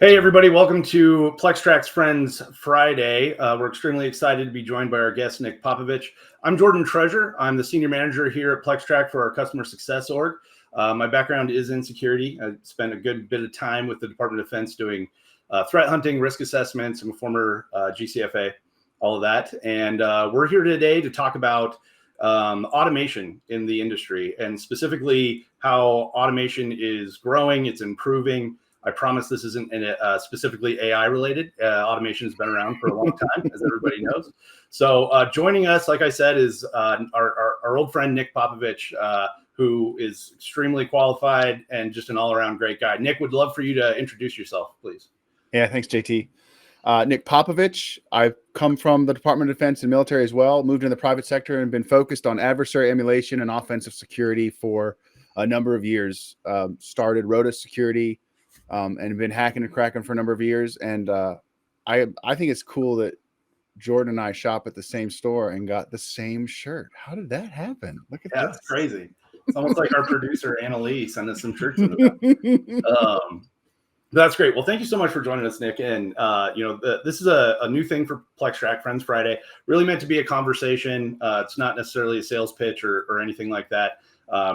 Hey, everybody. Welcome to PlexTrac's Friends Friday. We're extremely excited to be joined by our guest, Nick Popovich. I'm Jordan Treasure. I'm the senior manager here at PlexTrac for our customer success org. My background is in security. I spent a good bit of time with the Department of Defense doing threat hunting, risk assessments. I'm a former GCFA, all of that. And we're here today to talk about automation in the industry, and specifically how automation is growing, it's improving. I promise this isn't specifically AI related. Automation has been around for a long time, as everybody knows. So joining us, like I said, is our old friend, Nick Popovich, who is extremely qualified and just an all-around great guy. Nick, would love for you to introduce yourself, please. Yeah, thanks, JT. Nick Popovich. I've come from the Department of Defense and military as well, moved in the private sector and been focused on adversary emulation and offensive security for a number of years. Started Rotas security, and been hacking and cracking for a number of years. And I think it's cool that Jordan and I shop at the same store and got the same shirt. How did that happen? Look at this. It's crazy. It's almost like our producer, Annalee, sent us some shirts in the That's great. Well, thank you so much for joining us, Nick. And, this is a new thing for PlexTrac Friends Friday, really meant to be a conversation. It's not necessarily a sales pitch or anything like that.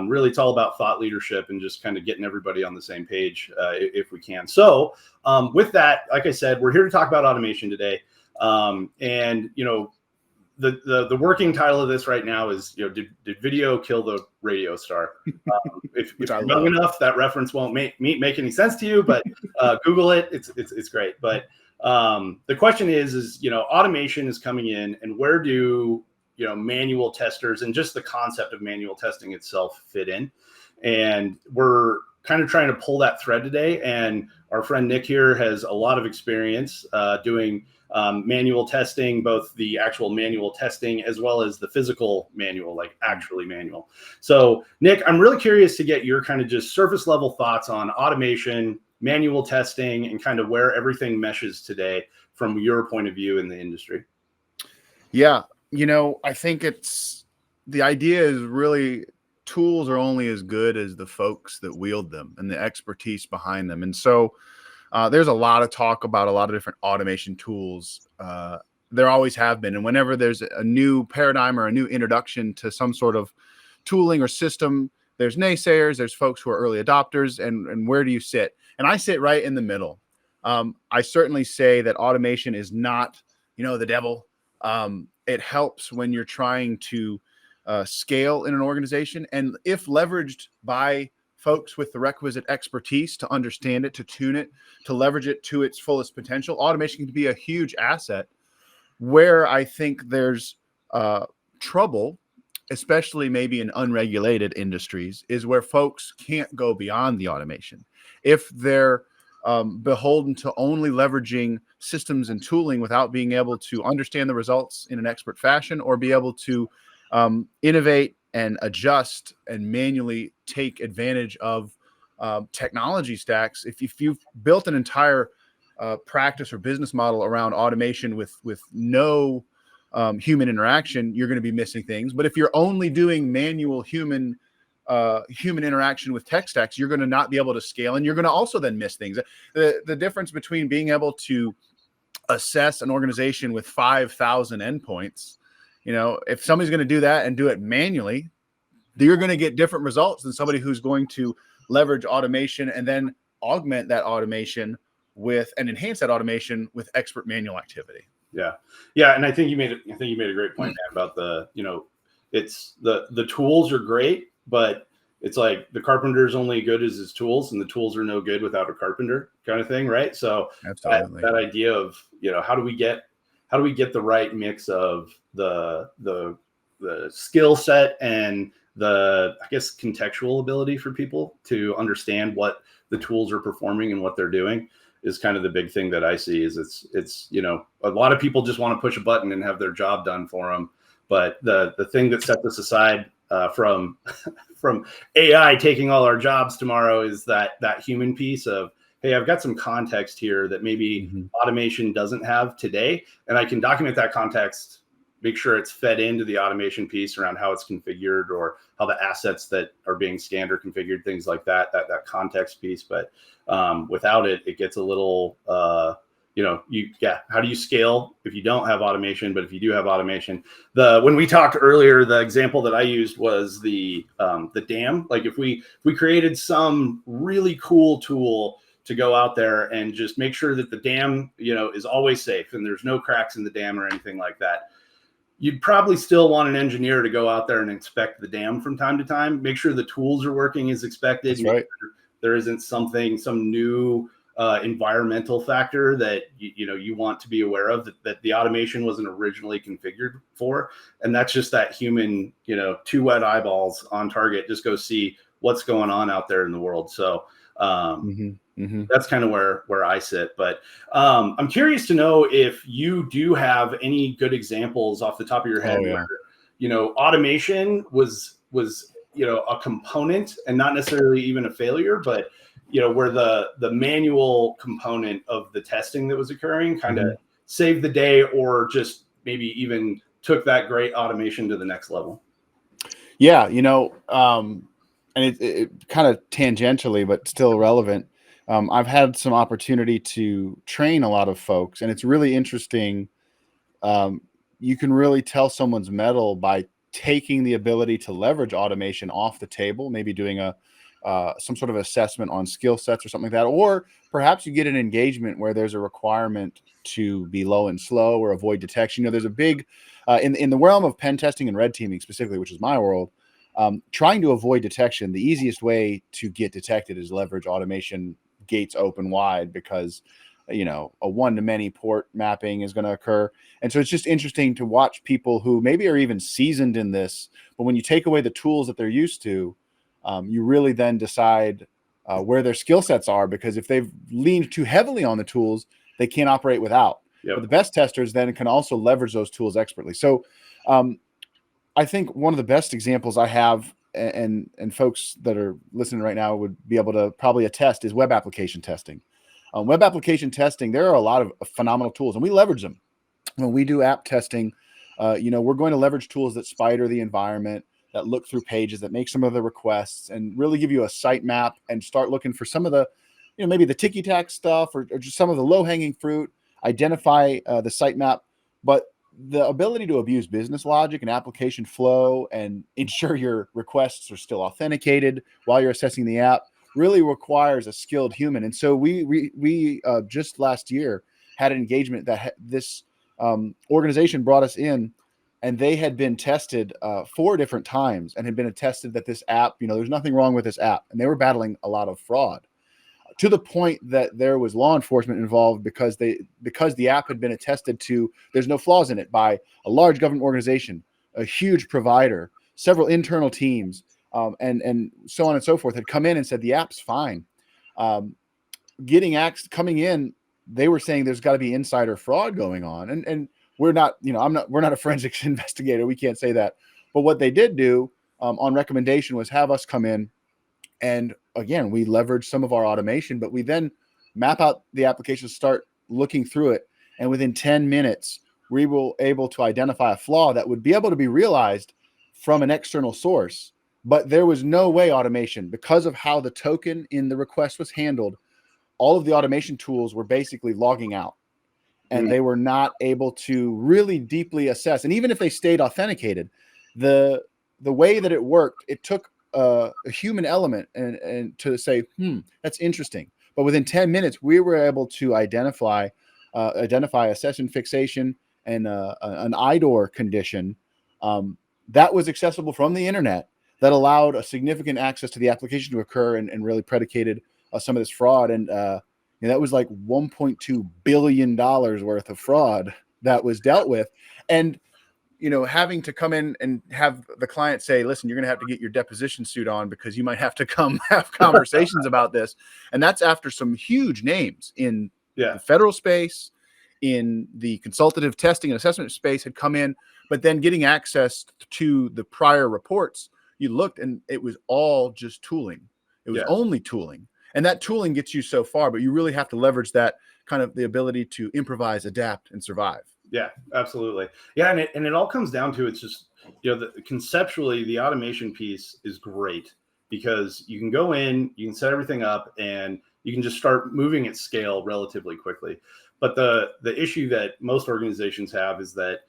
Really, it's all about thought leadership and just kind of getting everybody on the same page if we can. So with that, like I said, we're here to talk about automation today. And, the working title of this right now is, did video kill the radio star? If you're young enough, that reference won't make any sense to you, but Google it. It's great. But the question is, automation is coming in, and where do manual testers and just the concept of manual testing itself fit in? And we're kind of trying to pull that thread today. And our friend Nick here has a lot of experience doing manual testing, both the actual manual testing as well as the physical manual, like actually manual. So Nick, I'm really curious to get your kind of just surface level thoughts on automation, manual testing, and kind of where everything meshes today from your point of view in the industry. Yeah. I think the idea is really tools are only as good as the folks that wield them and the expertise behind them. And so there's a lot of talk about a lot of different automation tools. There always have been. And whenever there's a new paradigm or a new introduction to some sort of tooling or system, there's naysayers, there's folks who are early adopters, and where do you sit? And I sit right in the middle. I certainly say that automation is not, the devil. It helps when you're trying to scale in an organization. And if leveraged by folks with the requisite expertise to understand it, to tune it, to leverage it to its fullest potential, automation can be a huge asset. Where I think there's trouble, especially maybe in unregulated industries, is where folks can't go beyond the automation. If they're beholden to only leveraging systems and tooling without being able to understand the results in an expert fashion, or be able to innovate and adjust and manually take advantage of technology stacks. If you've built an entire practice or business model around automation with no human interaction, you're going to be missing things. But if you're only doing manual human interaction with tech stacks, you're going to not be able to scale, and you're going to also then miss things. The difference between being able to assess an organization with 5,000 endpoints, if somebody's going to do that and do it manually, you're going to get different results than somebody who's going to leverage automation and then augment that automation and enhance that automation with expert manual activity. Yeah. And I think you made a great point, man, about it's the tools are great, but it's like the carpenter's only good as his tools, and the tools are no good without a carpenter, kind of thing. Right. So that idea of, how do we get the right mix of the skill set and the, I guess, contextual ability for people to understand what the tools are performing and what they're doing is kind of the big thing that I see. Is it's a lot of people just want to push a button and have their job done for them. But the thing that sets us aside from AI taking all our jobs tomorrow is that human piece of, hey, I've got some context here that maybe automation doesn't have today, and I can document that context make sure it's fed into the automation piece around how it's configured or how the assets that are being scanned are configured, things like that context piece. But without it, it gets a little, how do you scale if you don't have automation? But if you do have automation, when we talked earlier, the example that I used was the dam. Like if we created some really cool tool to go out there and just make sure that the dam, is always safe and there's no cracks in the dam or anything like that, you'd probably still want an engineer to go out there and inspect the dam from time to time, make sure the tools are working as expected. That's right. Sure there isn't some new environmental factor that you want to be aware of that the automation wasn't originally configured for. And that's just that human, two wet eyeballs on target, just go see what's going on out there in the world. So that's kind of where I sit. But I'm curious to know if you do have any good examples off the top of your head where, automation was a component and not necessarily even a failure, but where the manual component of the testing that was occurring kind of saved the day, or just maybe even took that great automation to the next level. Yeah, and it kind of tangentially, but still relevant. I've had some opportunity to train a lot of folks, and it's really interesting. You can really tell someone's mettle by taking the ability to leverage automation off the table, maybe doing some sort of assessment on skill sets or something like that. Or perhaps you get an engagement where there's a requirement to be low and slow or avoid detection. There's a big, in the realm of pen testing and red teaming specifically, which is my world, trying to avoid detection. The easiest way to get detected is leverage automation, gates open wide, because a one-to-many port mapping is going to occur. And so it's just interesting to watch people who maybe are even seasoned in this, but when you take away the tools that they're used to, you really then decide where their skill sets are, because if they've leaned too heavily on the tools, they can't operate without. Yep. But the best testers then can also leverage those tools expertly. So I think one of the best examples I have, and folks that are listening right now would be able to probably attest, is web application testing. Web application testing, there are a lot of phenomenal tools, and we leverage them. When we do app testing, we're going to leverage tools that spider the environment, that look through pages, that make some of the requests, and really give you a site map and start looking for some of the, maybe the ticky-tack stuff or just some of the low-hanging fruit, identify the site map. But the ability to abuse business logic and application flow and ensure your requests are still authenticated while you're assessing the app really requires a skilled human. And so we just last year had an engagement that this organization brought us in, and they had been tested 4 different times and had been attested that this app, there's nothing wrong with this app. And they were battling a lot of fraud, to the point that there was law enforcement involved because the app had been attested to, there's no flaws in it, by a large government organization, a huge provider, several internal teams, and so on and so forth, had come in and said the app's fine. Coming in, they were saying there's got to be insider fraud going on, and we're not, we're not a forensics investigator, we can't say that. But what they did do on recommendation was have us come in, and again, we leverage some of our automation, but we then map out the application, start looking through it, and within 10 minutes, we were able to identify a flaw that would be able to be realized from an external source. But there was no way automation, because of how the token in the request was handled, all of the automation tools were basically logging out, and they were not able to really deeply assess. And even if they stayed authenticated, the way that it worked, it took a human element and to say, that's interesting. But within 10 minutes, we were able to identify a session fixation and an IDOR condition that was accessible from the internet, that allowed a significant access to the application to occur, and really predicated some of this fraud. And that was like $1.2 billion worth of fraud that was dealt with. And having to come in and have the client say, listen, you're going to have to get your deposition suit on, because you might have to come have conversations about this. And that's after some huge names in the federal space, in the consultative testing and assessment space had come in, but then getting access to the prior reports, you looked and it was all just tooling. It was only tooling. And that tooling gets you so far, but you really have to leverage that kind of the ability to improvise, adapt, and survive. Yeah, absolutely. Yeah, and it all comes down to, it's just, conceptually the automation piece is great because you can go in, you can set everything up, and you can just start moving at scale relatively quickly. But the issue that most organizations have is that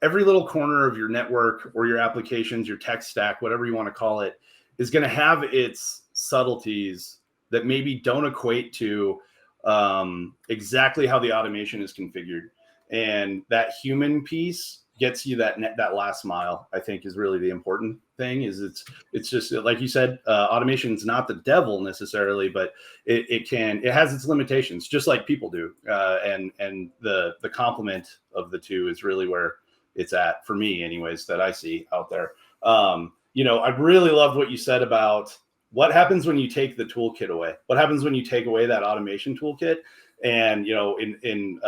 every little corner of your network or your applications, your tech stack, whatever you want to call it, is going to have its subtleties that maybe don't equate to exactly how the automation is configured. And that human piece gets you that last mile, I think, is really the important thing. Is it's just like you said, automation is not the devil necessarily, but it has its limitations, just like people do. And the complement of the two is really where it's at, for me anyways, that I see out there. I really loved what you said about what happens when you take the toolkit away. What happens when you take away that automation toolkit? And in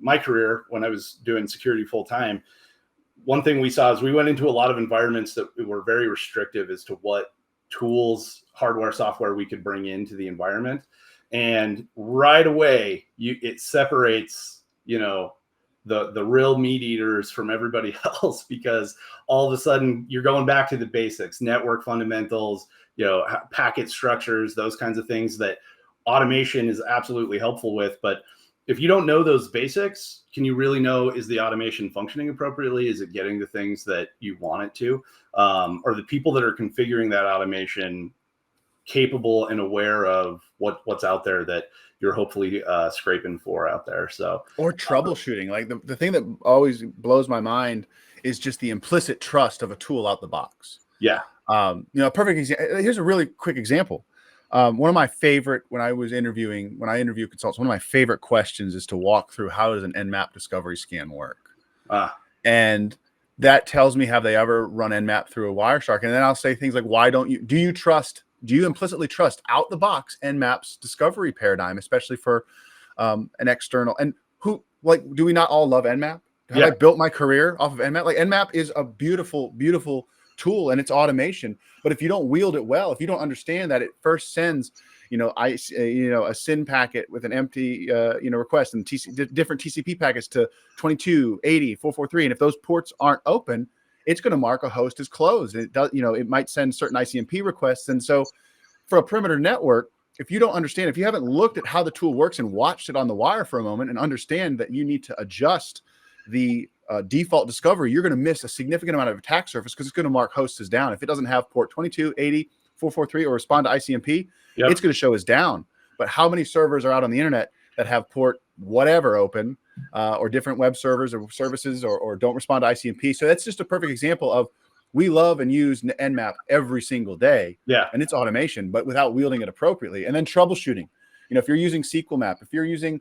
my career, when I was doing security full time, one thing we saw is we went into a lot of environments that were very restrictive as to what tools, hardware, software we could bring into the environment. And right away, it separates, the real meat eaters from everybody else, because all of a sudden you're going back to the basics, network fundamentals, packet structures, those kinds of things that automation is absolutely helpful with. But if you don't know those basics, can you really know, is the automation functioning appropriately? Is it getting the things that you want it to? Are the people that are configuring that automation capable and aware of what's out there that you're hopefully scraping for out there? So, or troubleshooting. Like the thing that always blows my mind is just the implicit trust of a tool out the box. Yeah. A perfect example. Here's a really quick example. One of my favorite, when I interview consultants, one of my favorite questions is to walk through, how does an Nmap discovery scan work? And that tells me, have they ever run Nmap through a Wireshark? And then I'll say things like, do you implicitly trust out the box Nmap's discovery paradigm, especially for an external? And do we not all love Nmap? Have I built my career off of Nmap? Like, Nmap is a beautiful, beautiful tool, and it's automation. But if you don't wield it well, if you don't understand that it first sends, a SYN packet with an empty, request, and different TCP packets to 22, 80, 443, and if those ports aren't open, it's going to mark a host as closed. And it does, it might send certain ICMP requests. And so, for a perimeter network, if you don't understand, if you haven't looked at how the tool works and watched it on the wire for a moment and understand that you need to adjust the default discovery, you're going to miss a significant amount of attack surface, because it's going to mark hosts as down. If it doesn't have port 22, 80, 443 or respond to ICMP, it's going to show as down. But how many servers are out on the internet that have port whatever open, or different web servers or services, or don't respond to ICMP? So that's just a perfect example of, we love and use Nmap every single day. Yeah. And it's automation, but without wielding it appropriately. And then troubleshooting. If you're using SQL Map, if you're using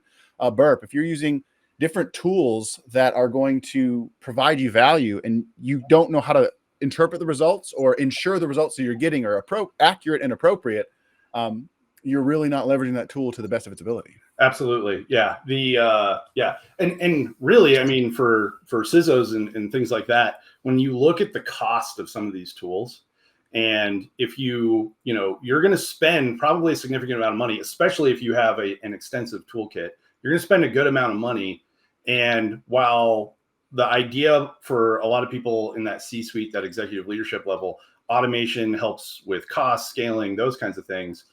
Burp, if you're using different tools that are going to provide you value, and you don't know how to interpret the results or ensure the results that you're getting are accurate and appropriate, you're really not leveraging that tool to the best of its ability. Absolutely. Yeah. And really, I mean, for CISOs and things like that, when you look at the cost of some of these tools, and if you're going to spend probably a significant amount of money, especially if you have an extensive toolkit, you're going to spend a good amount of money. And while the idea for a lot of people in that C-suite, that executive leadership level, automation helps with cost, scaling, those kinds of things.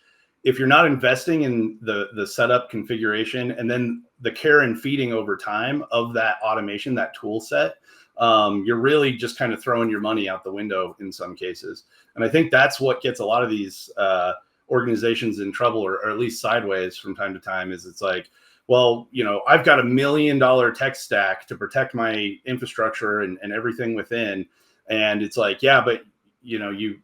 If you're not investing in the setup, configuration, and then the care and feeding over time of that automation, that tool set, you're really just kind of throwing your money out the window in some cases. And I think that's what gets a lot of these organizations in trouble, or at least sideways from time to time, is it's like, well, I've got $1 million tech stack to protect my infrastructure and everything within. And it's like, yeah, but you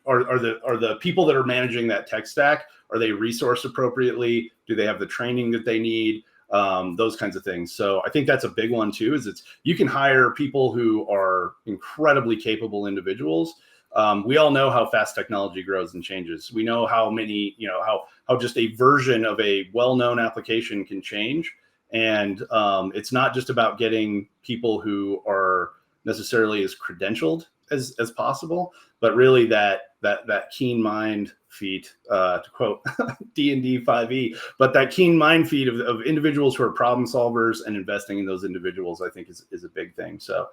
are the people that are managing that tech stack, are they resourced appropriately? Do they have the training that they need? Those kinds of things. So I think that's a big one too, is you can hire people who are incredibly capable individuals. We all know how fast technology grows and changes. We know how many, how just a version of a well-known application can change. And it's not just about getting people who are necessarily as credentialed as possible, but really that keen mind feat, to quote D&D 5e, but that keen mind feat of individuals who are problem solvers and investing in those individuals, I think is a big thing. So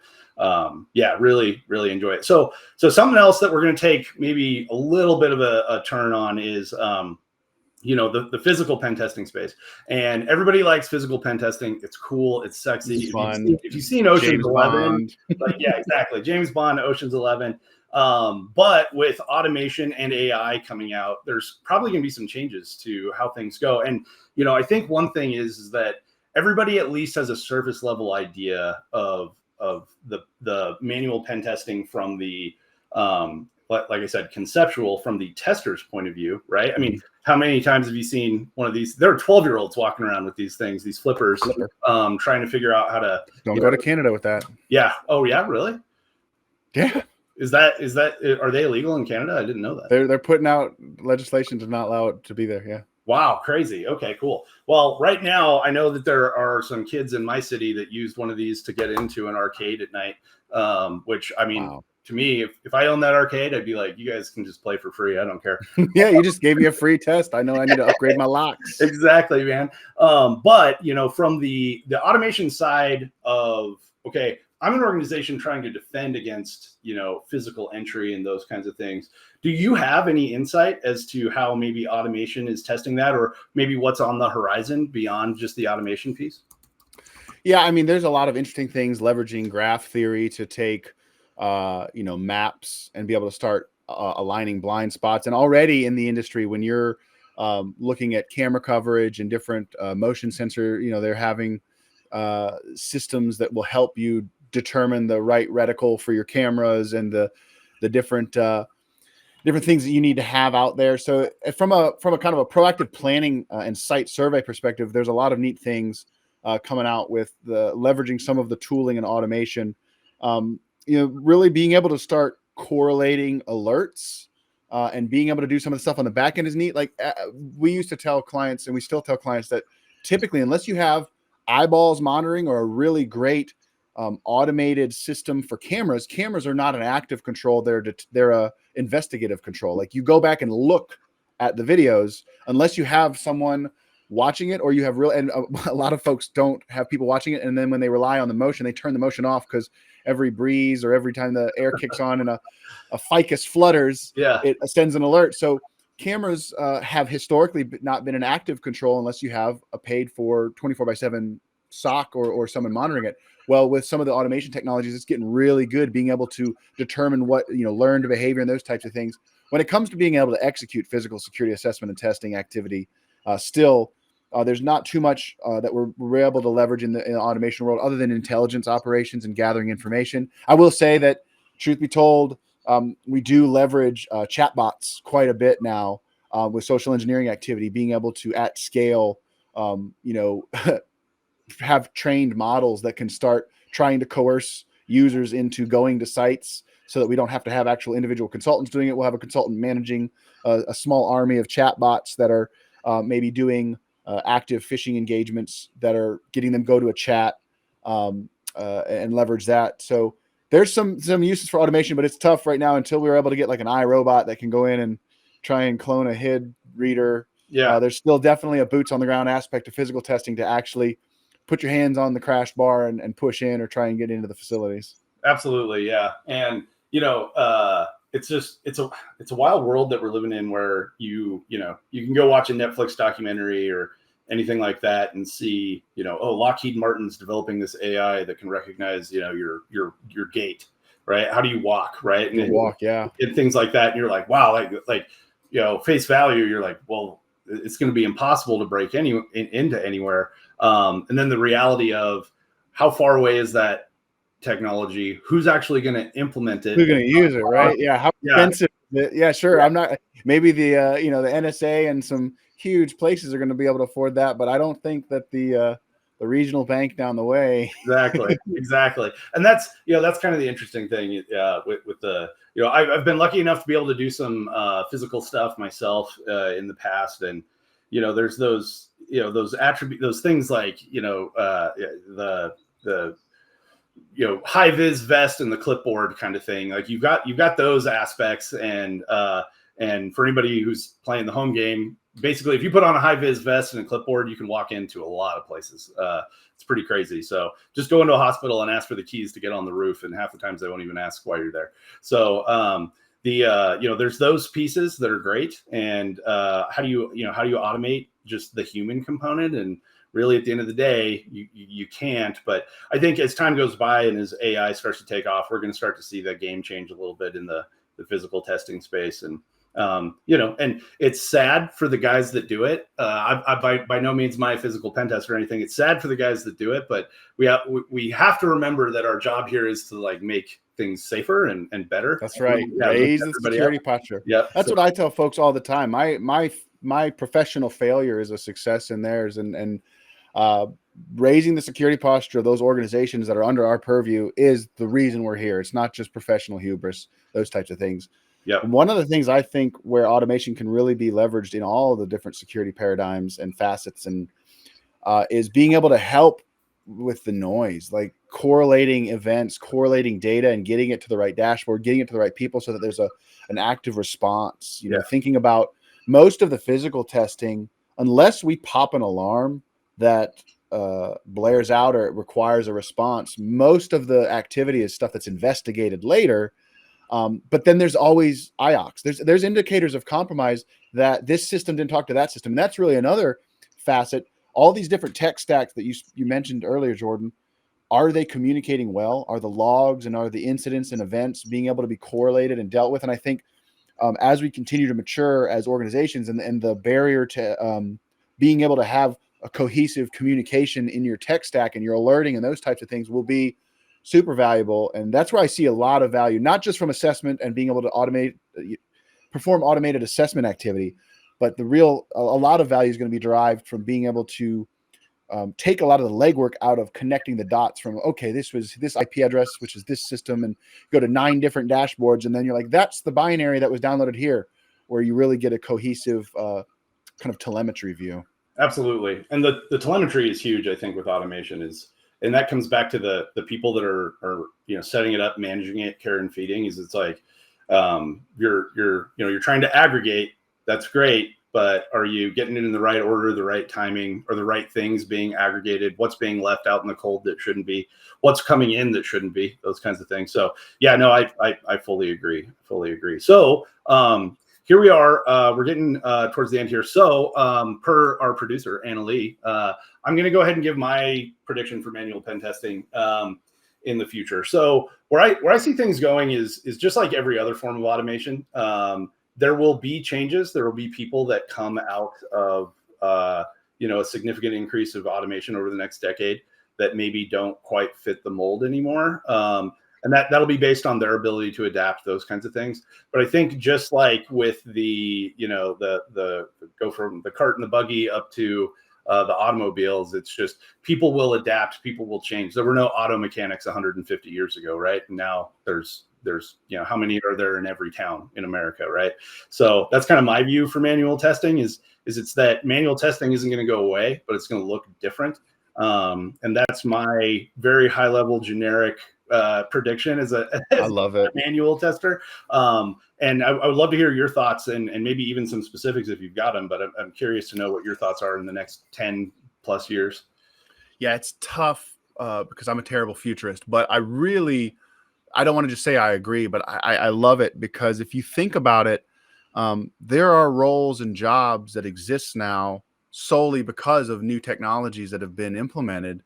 yeah, really enjoy it. So something else that we're going to take maybe a little bit of a turn on is the physical pen testing space. And everybody likes physical pen testing. It's cool. It's sexy. It's fun. If you've seen Ocean's James 11, Bond. like, yeah, exactly. James Bond, Ocean's 11. But with automation and AI coming out, there's probably going to be some changes to how things go. And, I think one thing is that everybody at least has a surface level idea of the manual pen testing from the, like I said, conceptual from the tester's point of view, right? I mean, how many times have you seen one of these? There are 12-year-olds walking around with these things, these flippers, trying to figure out how to. Don't go to Canada with that. Yeah. Oh, yeah. Really? Yeah. Are they illegal in Canada? I didn't know that. They're putting out legislation to not allow it to be there. Yeah. Wow, crazy. Okay, cool. Well, right now I know that there are some kids in my city that used one of these to get into an arcade at night. Which, I mean, wow. To me, if I owned that arcade, I'd be like, you guys can just play for free. I don't care. Yeah, you just gave me a free test. I know I need to upgrade my locks. Exactly, man. But from the automation side of, okay, I'm an organization trying to defend against, physical entry and those kinds of things. Do you have any insight as to how maybe automation is testing that, or maybe what's on the horizon beyond just the automation piece? Yeah, I mean, there's a lot of interesting things leveraging graph theory to take, maps and be able to start aligning blind spots. And already in the industry, when you're looking at camera coverage and different motion sensor, they're having systems that will help you determine the right reticle for your cameras and the different things that you need to have out there. So from a kind of a proactive planning and site survey perspective, there's a lot of neat things coming out with the leveraging some of the tooling and automation. Really being able to start correlating alerts and being able to do some of the stuff on the back end is neat. Like we used to tell clients, and we still tell clients, that typically, unless you have eyeballs monitoring or a really great automated system for cameras are not an active control. They're a investigative control. Like you go back and look at the videos unless you have someone watching it, or you have and a lot of folks don't have people watching it. And then when they rely on the motion, they turn the motion off because every breeze or every time the air kicks on and a ficus flutters, it sends an alert. So cameras have historically not been an active control unless you have a paid for 24/7 SOC or someone monitoring it. Well, with some of the automation technologies, it's getting really good being able to determine what, learned behavior and those types of things. When it comes to being able to execute physical security assessment and testing activity, there's not too much that we're able to leverage in the automation world other than intelligence operations and gathering information. I will say that, truth be told, we do leverage chatbots quite a bit now with social engineering activity, being able to at scale, have trained models that can start trying to coerce users into going to sites so that we don't have to have actual individual consultants doing it. We'll have a consultant managing a small army of chatbots that are maybe doing active phishing engagements that are getting them go to a chat and leverage that. So there's some uses for automation, but it's tough right now until we were able to get like an iRobot that can go in and try and clone a HID reader. Yeah, there's still definitely a boots on the ground aspect of physical testing to actually put your hands on the crash bar and push in or try and get into the facilities. Absolutely. Yeah. And, it's a wild world that we're living in where you can go watch a Netflix documentary or anything like that and see, Lockheed Martin's developing this AI that can recognize, your gait, right? How do you walk, right? And walk, yeah. And things like that. And you're like, wow, like, face value, you're like, well, it's going to be impossible to break into anywhere. And then the reality of how far away is that technology? Who's actually going to implement it? Who's going to use it, right? Yeah. How expensive? Yeah, sure. Yeah. I'm not. Maybe the the NSA and some huge places are going to be able to afford that, but I don't think that the regional bank down the way. Exactly. And that's kind of the interesting thing with the I've been lucky enough to be able to do some physical stuff myself in the past, and there's those those attributes, those things like the high vis vest and the clipboard kind of thing. Like you've got those aspects, and for anybody who's playing the home game, basically if you put on a high vis vest and a clipboard, you can walk into a lot of places. It's pretty crazy. So just go into a hospital and ask for the keys to get on the roof, and half the times they won't even ask why you're there. So there's those pieces that are great. And how do you automate just the human component? And really, at the end of the day, you can't. But I think as time goes by and as AI starts to take off, we're going to start to see that game change a little bit in the physical testing space. And and it's sad for the guys that do it. I by no means my physical pen test or anything. It's sad for the guys that do it, but we have to remember that our job here is to like make things safer and better. That's right. Raise the security posture. Yeah, that's what I tell folks all the time. My professional failure is a success in theirs, and raising the security posture of those organizations that are under our purview is the reason we're here. It's not just professional hubris, those types of things. Yeah. One of the things I think where automation can really be leveraged in all of the different security paradigms and facets and is being able to help with the noise, like correlating events, correlating data, and getting it to the right dashboard, getting it to the right people so that there's an active response. Thinking about most of the physical testing, unless we pop an alarm that blares out or it requires a response, most of the activity is stuff that's investigated later. But then there's always IOCs. There's indicators of compromise that this system didn't talk to that system. And that's really another facet. All these different tech stacks that you mentioned earlier, Jordan, are they communicating well? Are the logs and are the incidents and events being able to be correlated and dealt with? And I think as we continue to mature as organizations and the barrier to being able to have a cohesive communication in your tech stack and your alerting and those types of things will be super valuable. And that's where I see a lot of value, not just from assessment and being able to perform automated assessment activity, but a lot of value is going to be derived from being able to take a lot of the legwork out of connecting the dots from, okay, this was this IP address, which is this system, and go to 9 different dashboards. And then you're like, that's the binary that was downloaded here, where you really get a cohesive kind of telemetry view. Absolutely. And the telemetry is huge, I think, with automation and that comes back to the people that are setting it up, managing it, care and feeding. It's like you're trying to aggregate. That's great, but are you getting it in the right order, the right timing, or the right things being aggregated? What's being left out in the cold that shouldn't be? What's coming in that shouldn't be? Those kinds of things. So yeah, no, I fully agree. So here we are. We're getting towards the end here. So per our producer, Anna Lee, I'm going to go ahead and give my prediction for manual pen testing in the future. So where I see things going is just like every other form of automation. There will be changes. There will be people that come out of a significant increase of automation over the next decade that maybe don't quite fit the mold anymore. And that'll be based on their ability to adapt, those kinds of things. But I think just like with the go from the cart and the buggy up to the automobiles, it's just people will adapt, people will change. There were no auto mechanics 150 years ago, right? And now there's how many are there in every town in America, right? So that's kind of my view for manual testing is it's that manual testing isn't going to go away, but it's going to look different. And that's my very high level generic prediction as I love it. Manual tester. And I would love to hear your thoughts and maybe even some specifics if you've got them, but I'm curious to know what your thoughts are in the next 10 plus years. Yeah, it's tough because I'm a terrible futurist, but I don't want to just say I agree, but I love it because if you think about it, there are roles and jobs that exist now solely because of new technologies that have been implemented.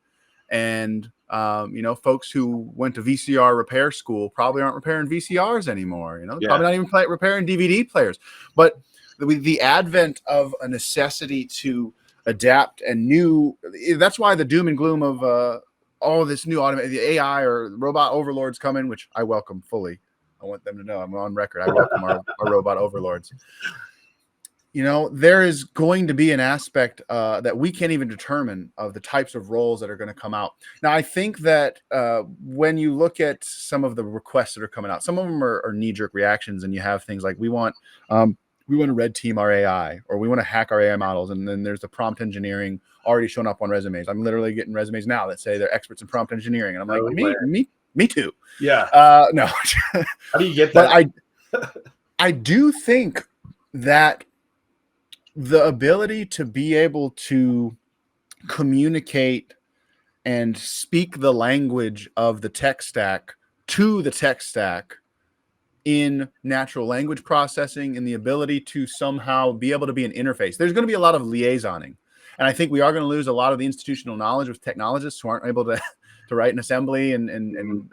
And, folks who went to VCR repair school probably aren't repairing VCRs anymore, probably not even repairing DVD players. But the advent of a necessity to adapt and that's why the doom and gloom of all this new the AI or robot overlords coming, which I welcome fully. I want them to know I'm on record. I welcome our robot overlords. There is going to be an aspect that we can't even determine of the types of roles that are going to come out. Now, I think that when you look at some of the requests that are coming out, some of them are knee-jerk reactions, and you have things like we want we want to red team our AI, or we want to hack our AI models. And then there's the prompt engineering already showing up on resumes. I'm literally getting resumes now that say they're experts in prompt engineering. And I'm like, me too. Yeah. No. How do you get that? But I do think that the ability to be able to communicate and speak the language of the tech stack to the tech stack in natural language processing, and the ability to somehow be able to be an interface. There's going to be a lot of liaisoning. And I think we are going to lose a lot of the institutional knowledge with technologists who aren't able to write an assembly and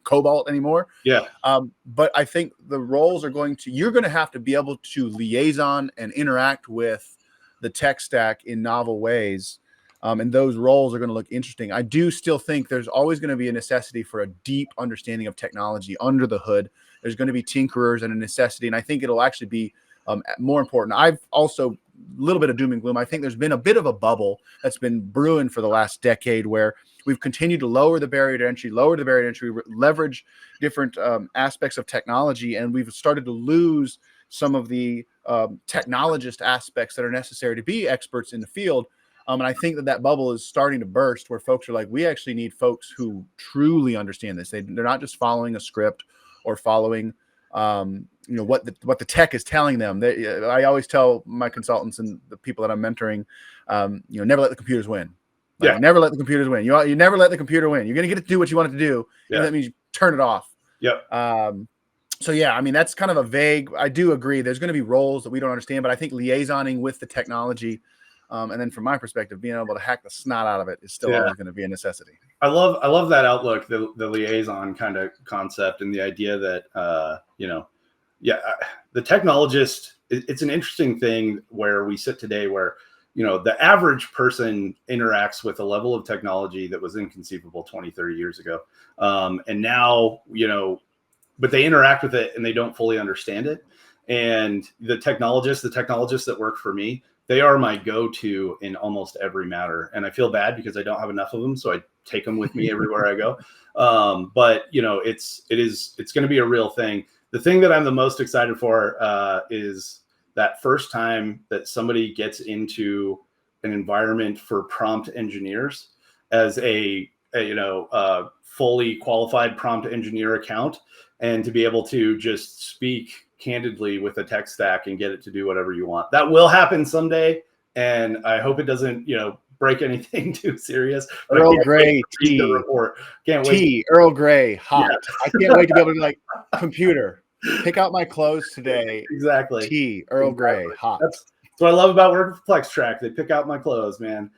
COBOL anymore. Yeah. But I think the roles are you're going to have to be able to liaison and interact with the tech stack in novel ways. And those roles are going to look interesting. I do still think there's always going to be a necessity for a deep understanding of technology under the hood. There's going to be tinkerers and a necessity. And I think it'll actually be more important. I've also, a little bit of doom and gloom. I think there's been a bit of a bubble that's been brewing for the last decade where we've continued to lower the barrier to entry, leverage different aspects of technology. And we've started to lose some of the technologist aspects that are necessary to be experts in the field. And I think that bubble is starting to burst, where folks are like, we actually need folks who truly understand this. They're not just following a script or following, what the tech is telling them. I always tell my consultants and the people that I'm mentoring, never let the computers win. Never let the computers win. You never let the computer win. You're going to get it to do what you want it to do. Yeah. And that means you turn it off. Yep. So yeah, I mean, that's kind of a vague. I do agree. There's going to be roles that we don't understand, but I think liaisoning with the technology. And then from my perspective, being able to hack the snot out of it is still always going to be a necessity. I love that outlook, the liaison kind of concept, and the idea that, the technologist, it's an interesting thing where we sit today where, the average person interacts with a level of technology that was inconceivable 20, 30 years ago. And now, but they interact with it and they don't fully understand it. And the technologists that work for me, they are my go-to in almost every matter. And I feel bad because I don't have enough of them, so I take them with me everywhere I go. But it's going to be a real thing. The thing that I'm the most excited for is that first time that somebody gets into an environment for prompt engineers as a fully qualified prompt engineer account, and to be able to just speak candidly with a tech stack and get it to do whatever you want. That will happen someday, and I hope it doesn't, break anything too serious. Earl Grey tea. The report. Can't wait. Tea, Earl Grey, hot. Yeah. I can't wait to be able to computer, pick out my clothes today. Exactly. Tea, Earl Grey, hot. That's what I love about working for PlexTrac. They pick out my clothes, man.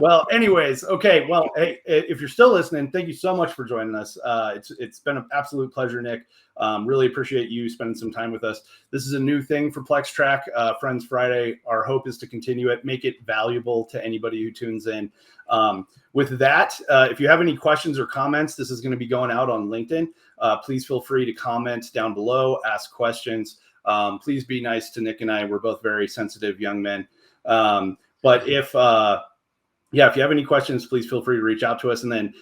Well, anyways, okay. Well, hey, if you're still listening, thank you so much for joining us. It's been an absolute pleasure, Nick. Really appreciate you spending some time with us. This is a new thing for PlexTrac, Friends Friday. Our hope is to continue it, make it valuable to anybody who tunes in. With that, if you have any questions or comments, this is going to be going out on LinkedIn. Please feel free to comment down below, ask questions. Please be nice to Nick and I. We're both very sensitive young men. But if you have any questions, please feel free to reach out to us. And then,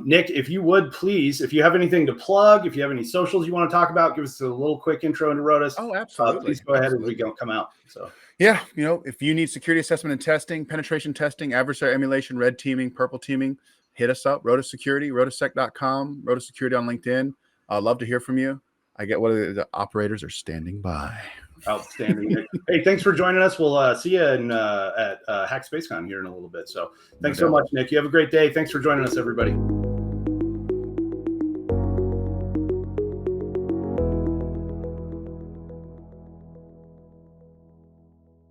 Nick, if you would, please, if you have anything to plug, if you have any socials you want to talk about, give us a little quick intro into Rotas. Oh, absolutely. Please go ahead as we come out. So yeah, if you need security assessment and testing, penetration testing, adversary emulation, red teaming, purple teaming, hit us up. Rotas Security, rotassec.com, Rotas Security on LinkedIn. I'd love to hear from you. I get what the operators are standing by. Outstanding. Hey, thanks for joining us. We'll see you at Hack SpaceCon here in a little bit. So thanks so much, Nick. You have a great day. Thanks for joining us, everybody.